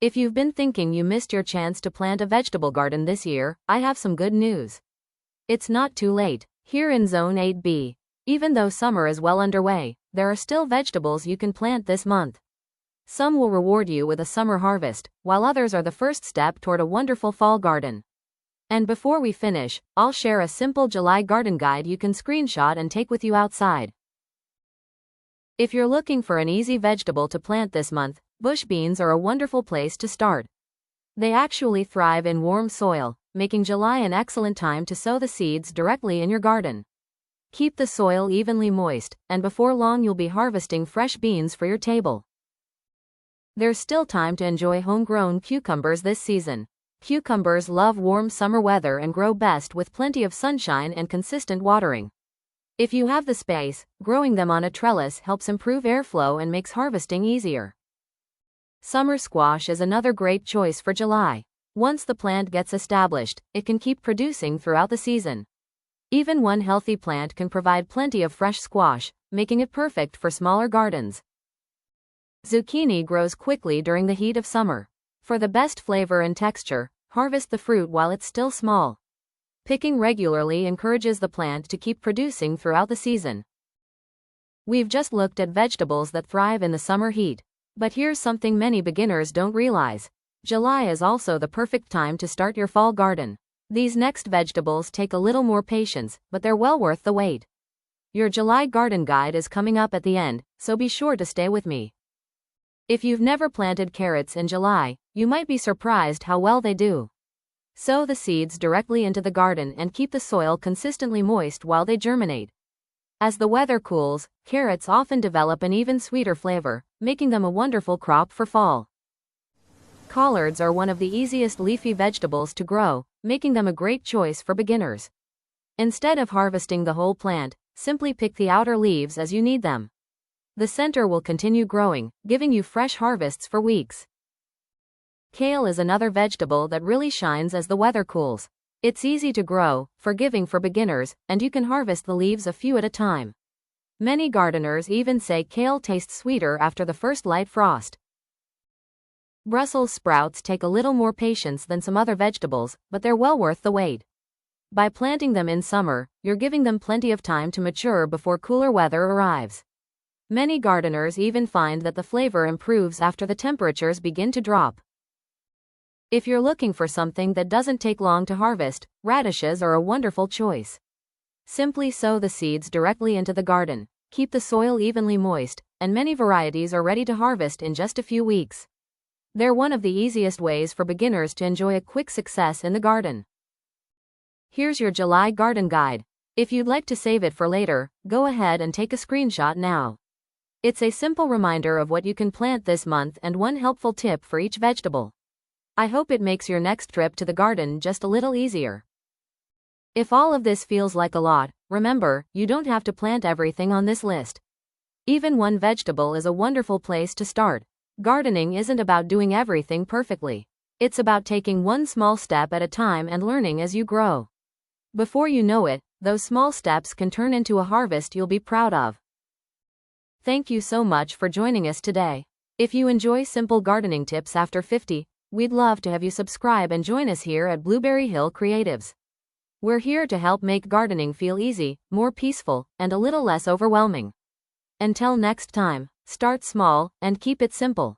If you've been thinking you missed your chance to plant a vegetable garden this year, I have some good news. It's not too late. Here in Zone 8B, even though summer is well underway, there are still vegetables you can plant this month. Some will reward you with a summer harvest, while others are the first step toward a wonderful fall garden. And before we finish, I'll share a simple July garden guide you can screenshot and take with you outside. If you're looking for an easy vegetable to plant this month, bush beans are a wonderful place to start. They actually thrive in warm soil, making July an excellent time to sow the seeds directly in your garden. Keep the soil evenly moist, and before long you'll be harvesting fresh beans for your table. There's still time to enjoy homegrown cucumbers this season. Cucumbers love warm summer weather and grow best with plenty of sunshine and consistent watering. If you have the space, growing them on a trellis helps improve airflow and makes harvesting easier. Summer squash is another great choice for July. Once the plant gets established, it can keep producing throughout the season. Even one healthy plant can provide plenty of fresh squash, making it perfect for smaller gardens. Zucchini grows quickly during the heat of summer. For the best flavor and texture, harvest the fruit while it's still small. Picking regularly encourages the plant to keep producing throughout the season. We've just looked at vegetables that thrive in the summer heat. But here's something many beginners don't realize. July is also the perfect time to start your fall garden. These next vegetables take a little more patience, but they're well worth the wait. Your July garden guide is coming up at the end, so be sure to stay with me. If you've never planted carrots in July, you might be surprised how well they do. Sow the seeds directly into the garden and keep the soil consistently moist while they germinate. As the weather cools, carrots often develop an even sweeter flavor, making them a wonderful crop for fall. Collards are one of the easiest leafy vegetables to grow, making them a great choice for beginners. Instead of harvesting the whole plant, simply pick the outer leaves as you need them. The center will continue growing, giving you fresh harvests for weeks. Kale is another vegetable that really shines as the weather cools. It's easy to grow, forgiving for beginners, and you can harvest the leaves a few at a time. Many gardeners even say kale tastes sweeter after the first light frost. Brussels sprouts take a little more patience than some other vegetables, but they're well worth the wait. By planting them in summer, you're giving them plenty of time to mature before cooler weather arrives. Many gardeners even find that the flavor improves after the temperatures begin to drop. If you're looking for something that doesn't take long to harvest, radishes are a wonderful choice. Simply sow the seeds directly into the garden, keep the soil evenly moist, and many varieties are ready to harvest in just a few weeks. They're one of the easiest ways for beginners to enjoy a quick success in the garden. Here's your July garden guide. If you'd like to save it for later, go ahead and take a screenshot now. It's a simple reminder of what you can plant this month and one helpful tip for each vegetable. I hope it makes your next trip to the garden just a little easier. If all of this feels like a lot, remember, you don't have to plant everything on this list. Even one vegetable is a wonderful place to start. Gardening isn't about doing everything perfectly. It's about taking one small step at a time and learning as you grow. Before you know it, those small steps can turn into a harvest you'll be proud of. Thank you so much for joining us today. If you enjoy simple gardening tips after 50, we'd love to have you subscribe and join us here at Blueberry Hill Creatives. We're here to help make gardening feel easy, more peaceful, and a little less overwhelming. Until next time, start small and keep it simple.